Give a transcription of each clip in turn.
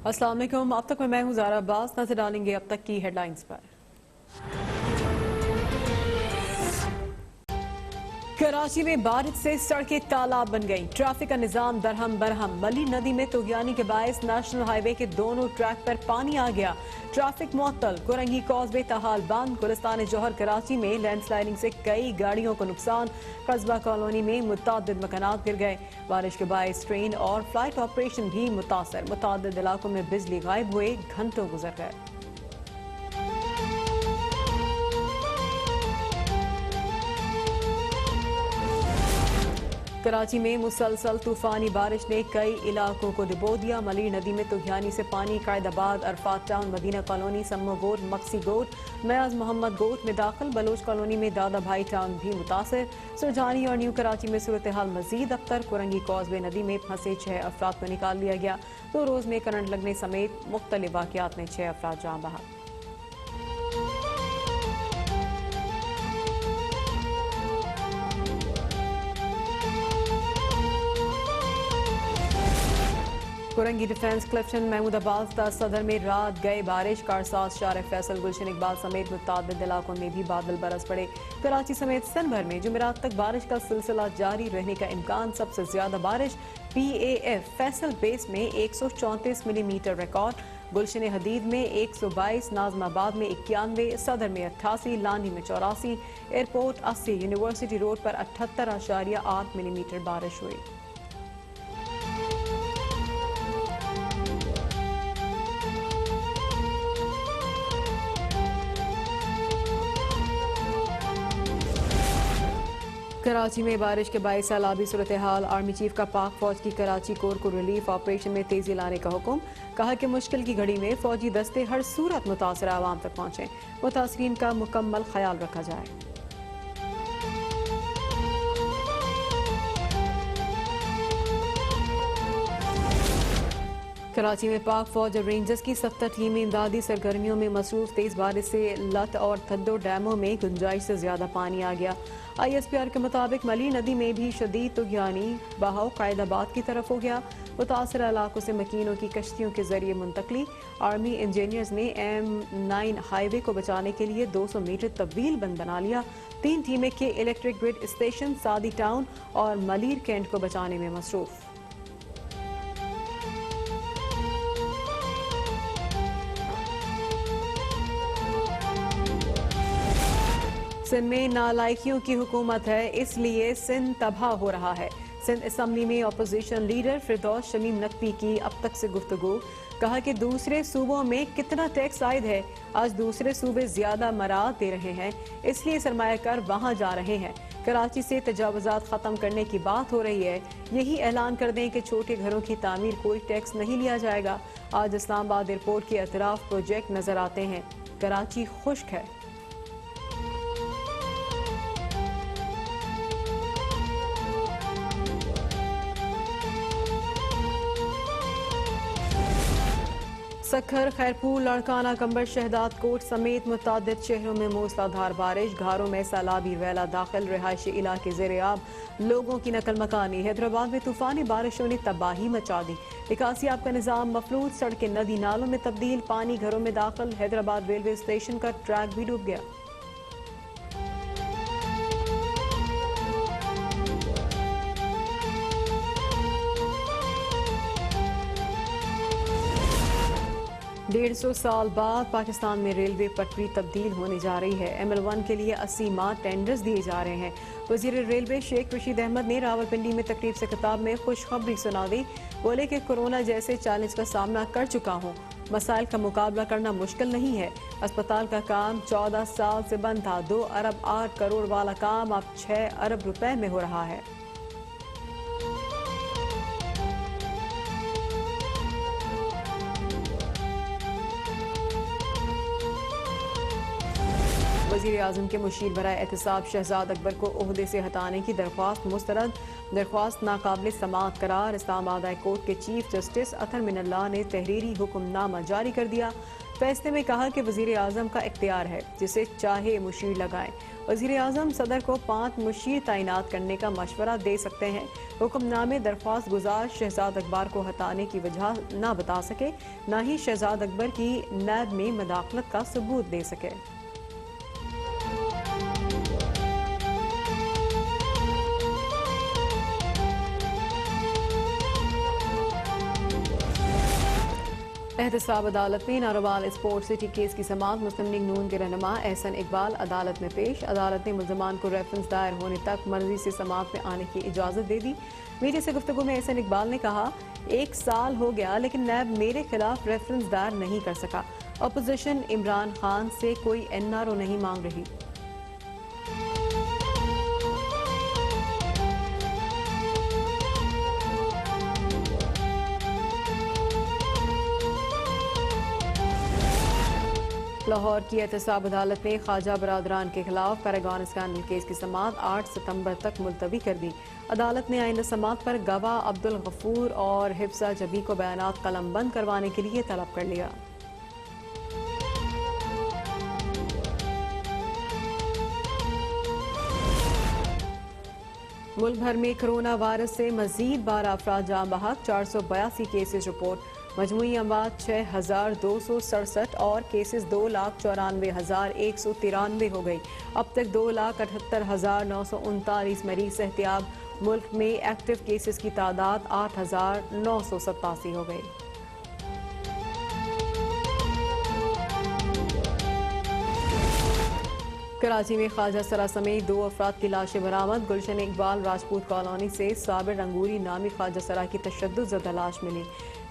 अस्सलाम वालेकुम। अब तक मैं हूं ज़ारा अब्बास। नजर डालेंगे अब तक की हेडलाइंस पर। कराची में बारिश से सड़कें तालाब बन गई, ट्रैफिक का निजाम दरहम बरहम। मली नदी में तुगयानी के बायस नेशनल हाईवे के दोनों ट्रैक पर पानी आ गया, ट्रैफिक मुअत्तल। कुरंगी कॉजवे ताहाल बंद। गुलिस्तान जौहर कराची में लैंडस्लाइडिंग से कई गाड़ियों को नुकसान। कस्बा कॉलोनी में मुतअद्दिद मकानात गिर गए। बारिश के बायस ट्रेन और फ्लाइट ऑपरेशन भी मुतासर। मुतअद्दिद इलाकों में बिजली गायब हुए, घंटों गुजर गए। कराची में मुसलसल तूफानी बारिश ने कई इलाकों को डुबो दिया। मली नदी में तुगयानी से पानी Qaidabad, Arfat town, Medina colony, सम्मो गोट, मक्सी गोट, नयाज मोहम्मद गोट में दाखिल। बलोच कॉलोनी में दादा भाई टाउन भी मुतासर। सुरजानी और न्यू कराची में सूरत हाल मजीद अबतर। कुरंगी कॉजवे नदी में फंसे 6 अफराद को निकाल लिया गया। 2 रोज में करंट लगने समेत मुख्तलिफ वाकयात में 6 अफराद जान बहक। कुरंगी डिफेंस क्लिफ्टन महमूदाबाद सदर में रात गए बारिश। कारसाज, शार फैसल, गुलशन इकबाल समेत मुतअद्दिद इलाकों में भी बादल बरस पड़े। कराची समेत सन भर में जुमेरात तक बारिश का सिलसिला जारी रहने का इम्कान। सबसे ज्यादा बारिश PAF फैसल बेस में 134 मिलीमीटर रिकॉर्ड। गुलशन हदीद में 122, नाजमाबाद में 91, सदर में 88, लानी में 84, एयरपोर्ट 80, यूनिवर्सिटी रोड पर 78.8 मिलीमीटर बारिश हुई। कराची में बारिश के बायस सैलाबी सूरत हाल। आर्मी चीफ का पाक फौज की कराची कोर को रिलीफ ऑपरेशन में तेजी लाने का हुक्म। कहा कि मुश्किल की घड़ी में फौजी दस्ते हर सूरत मुतासरा आवाम तक पहुंचे, मुतासरीन का मुकम्मल ख्याल रखा जाए। कराची में पाक फौज और रेंजर्स की 70 टीमें इमदादी सरगर्मियों में मसरूफ। तेज बारिश से लत और थद्दो डैमों में गुंजाइश से ज्यादा पानी आ गया। ISPR के मुताबिक मली नदी में भी शदीद तुगयानी बहाव कायदाबाद की तरफ हो गया। मुतासर इलाकों से मकीनों की कश्तियों के जरिए मुंतकली। आर्मी इंजीनियर्स ने M9 हाईवे को बचाने के लिए 200 मीटर तवील बंद बना लिया। 3 टीमें के इलेक्ट्रिक ग्रिड स्टेशन, सादी टाउन और मलीर कैंट को बचाने में मसरूफ। सिंध में नालायकियों की हुकूमत है, इसलिए सिंध तबाह हो रहा है। सिंध असम्बली में अपोजिशन लीडर फिरदौस शमीम नकवी की अब तक से गुफ्तगू। कहा कि दूसरे सूबों में कितना टैक्स आयद है, आज दूसरे सूबे ज्यादा मराद दे रहे हैं, इसलिए सरमायाकार वहां जा रहे हैं। कराची से तजावुजात खत्म करने की बात हो रही है। यही ऐलान कर दें कि छोटे घरों की तामीर कोई टैक्स नहीं लिया जाएगा। आज इस्लामाबाद एयरपोर्ट के अतराफ प्रोजेक्ट नजर आते हैं। कराची खुश्क है। सखर, खैरपुर, लड़काना, कंबर, शहदाद कोट समेत मुतअद्दिद शहरों में मूसलाधार बारिश। घरों में सैलाबी वैला दाखिल, रिहायशी इलाके ज़ेर-ए-आब, लोगों की नकल मकानी। हैदराबाद में तूफानी बारिशों ने तबाही मचा दी। निकासी आब का निजाम मफलूज, सड़कें नदी नालों में तब्दील, पानी घरों में दाखिल। हैदराबाद रेलवे स्टेशन का ट्रैक भी डूब गया। डेढ़ 100 साल बाद पाकिस्तान में रेलवे पटरी तब्दील होने जा रही है। ML1 के लिए 80 माह टेंडर्स दिए जा रहे हैं। वजीर रेलवे शेख रशीद अहमद ने रावलपिंडी में तकरीब से खिताब में खुशखबरी सुना दी। बोले कि कोरोना जैसे चैलेंज का सामना कर चुका हूँ, मसाइल का मुकाबला करना मुश्किल नहीं है। अस्पताल का काम 14 साल से बंद था। 2 अरब 8 करोड़ वाला काम अब 6 अरब रुपए में हो रहा है। वज़ीर आज़म के मुशीर बराए एहतसाब शहजाद अकबर को ओहदे से हटाने की दरख्वास्त मुस्तरद। दरख्वास्त नाकाबिल समाअत करार। इस्लामाबाद हाई कोर्ट के चीफ जस्टिस अतर मिनल्लाह ने तहरीरी हुक्मनामा जारी कर दिया। फैसले में कहा कि वजीर आजम का इख्तियार है, जिसे चाहे मुशीर लगाएं। वजीर आजम सदर को 5 मुशीर तैनात करने का मशवरा दे सकते हैं। हुक्मनामे दरख्वास्त गुजार शहजाद अकबर को हटाने की वजह न बता सके, न ही शहजाद अकबर की नैब में मदाखलत का सबूत दे सके। एहतसाब अदालत में नारोवाल स्पोर्ट्स सिटी केस की समाअत मुस्लिम लीग नून के रहनुमा एहसन इकबाल अदालत में पेश। अदालत ने मुल्जमान को रेफरेंस दायर होने तक मर्जी से समाअत में आने की इजाज़त दे दी। मीडिया से गुफ्तगू में एहसन इकबाल ने कहा, 1 साल हो गया लेकिन नैब मेरे खिलाफ रेफरेंस दायर नहीं कर सका। अपोजिशन इमरान खान से कोई NRO नहीं मांग रही। लाहौर की एहतसाब अदालत ने ख्वाजा बरादरान के खिलाफ पैरागॉन स्कैंडल केस की समाअत 8 सितंबर तक मुलतवी कर दी। अदालत ने आइंदा समाअत पर गवाह अब्दुल गफूर और हिफ्सा जबी को बयानात कलमबंद करवाने के लिए तलब कर लिया। मुल्क भर में कोरोना वायरस से मजीद 12 अफराद जाँ बहक, 482 केसेज रिपोर्ट। मजमूई अमवात 6267 और केसेस 2,94,193 हो गई। अब तक 2,78,939 मरीज सेहतियाब। मुल्क में एक्टिव केसेस की तादाद 8,987 हो गई। कराची में ख्वाजा सरा समेत 2 अफराद की लाशें बरामद। गुलशन इकबाल राजपूत कॉलोनी से साबिर अंगूरी नामी ख्वाजा सरा की तशद्दुद ज़दा लाश मिली।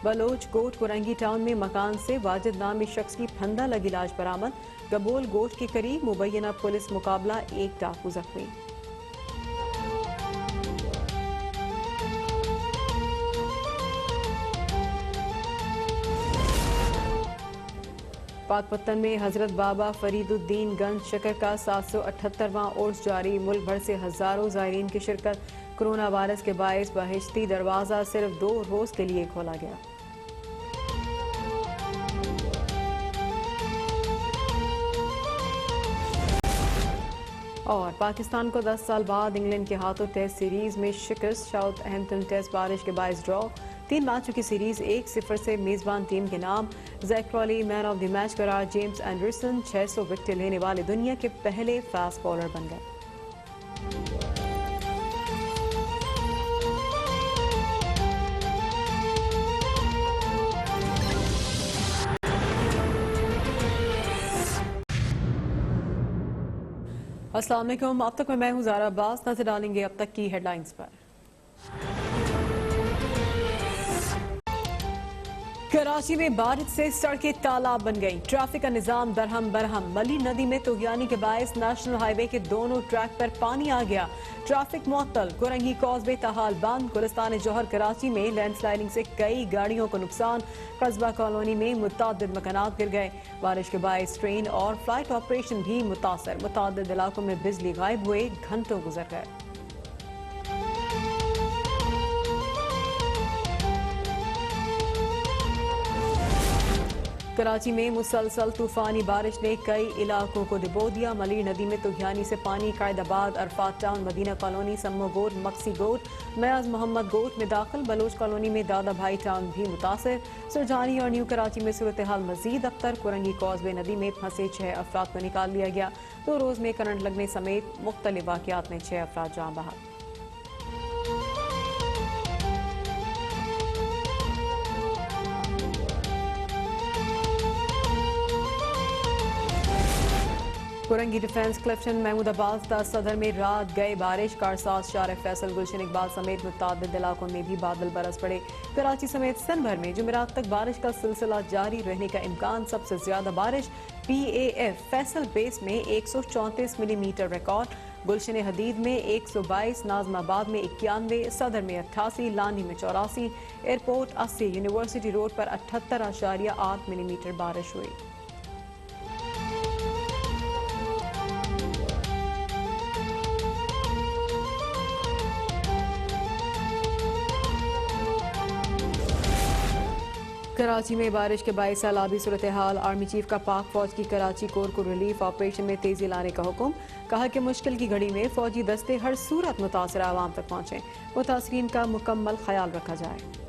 बलोच कोट कुरंगी टाउन में मकान से वाजिद नामी शख्स की फंदा लगी लाश बरामद। गबोल गोश्त के करीब मुबैना पुलिस मुकाबला, 1 डाकू जख्मी। पाकपत्तन में हजरत बाबा फरीदुद्दीन गंज शकर का 778वां उर्स जारी। मुल्क भर से हजारों ज़ायरीन की शिरकत। कोरोना वायरस के बायस बहिश्ती दरवाज़ा सिर्फ 2 रोज़ के लिए खोला गया। और पाकिस्तान को 10 साल बाद इंग्लैंड के हाथों टेस्ट सीरीज में शिकस्त। साउथहैम्पटन टेस्ट बारिश के बायस ड्रॉ। 3 मैचों की सीरीज 1-0 से मेजबान टीम के नाम। Jack Crawley man of the match करार। जेम्स एंडरसन 600 विकेट लेने वाले दुनिया के पहले फास्ट बॉलर बन गए। अस्सलाम वालेकुम। अब तक मैं हूं ज़ारा अब्बास। नजर डालेंगे अब तक की हेडलाइंस पर। कराची में बारिश से सड़कें तालाब बन गई। ट्रैफिक का निजाम दरहम बरहम। मली नदी में तुगयानी के बायस नेशनल हाईवे के दोनों ट्रैक पर पानी आ गया। ट्रैफिक मुअत्तल। कुरंगी कॉजवे ताहाल बंद। गुलिस्तान जौहर कराची में लैंडस्लाइडिंग से कई गाड़ियों को नुकसान। कस्बा कॉलोनी में मुतअद्दिद मकानात गिर गए। बारिश के बायस ट्रेन और फ्लाइट ऑपरेशन भी मुतासर। मुतअद्दिद इलाकों में बिजली गायब हुए, घंटों गुजर गए। कराची में मुसलसल तूफानी बारिश ने कई इलाकों को डुबो दिया। मली नदी में तुगयानी से पानी Qaidabad, Arfat town, Medina colony, सम्मो गोट, मक्सी गोट, मयाज मोहम्मद गोट में दाखिल। बलोच कॉलोनी में दादा भाई टाउन भी मुतासर। सुरजानी और न्यू कराची में सूरत हाल मजीद अख्तर। कुरंगी कॉजवे नदी में फंसे 6 अफराद को निकाल लिया गया। 2 रोज में करंट लगने समेत मुख्तलिफ वाक़यात में 6 अफराद जाँ बहक। कुरंगी डिफेंस क्लिफ्टन महमूदाबाद सदर में रात गए बारिश। कारसाज, शार फैसल, गुलशन इकबाल समेत मुतअद्दिद इलाकों में भी बादल बरस पड़े। कराची समेत सन भर में जुमेरात तक बारिश का सिलसिला जारी रहने का इम्कान। सबसे ज्यादा बारिश PAF फैसल बेस में 134 मिलीमीटर रिकॉर्ड। गुलशन हदीद में 122, नाजमाबाद में 91, सदर में 88, लानी में 84, एयरपोर्ट 80, यूनिवर्सिटी रोड पर 78.8 मिलीमीटर बारिश हुई। कराची में बारिश के बाईस सैलाबी सूरत हाल। आर्मी चीफ का पाक फौज की कराची कोर को रिलीफ ऑपरेशन में तेजी लाने का हुक्म। कहा कि मुश्किल की घड़ी में फौजी दस्ते हर सूरत मुतासरा आवाम तक पहुंचे। मुतासरीन का मुकम्मल ख्याल रखा जाए।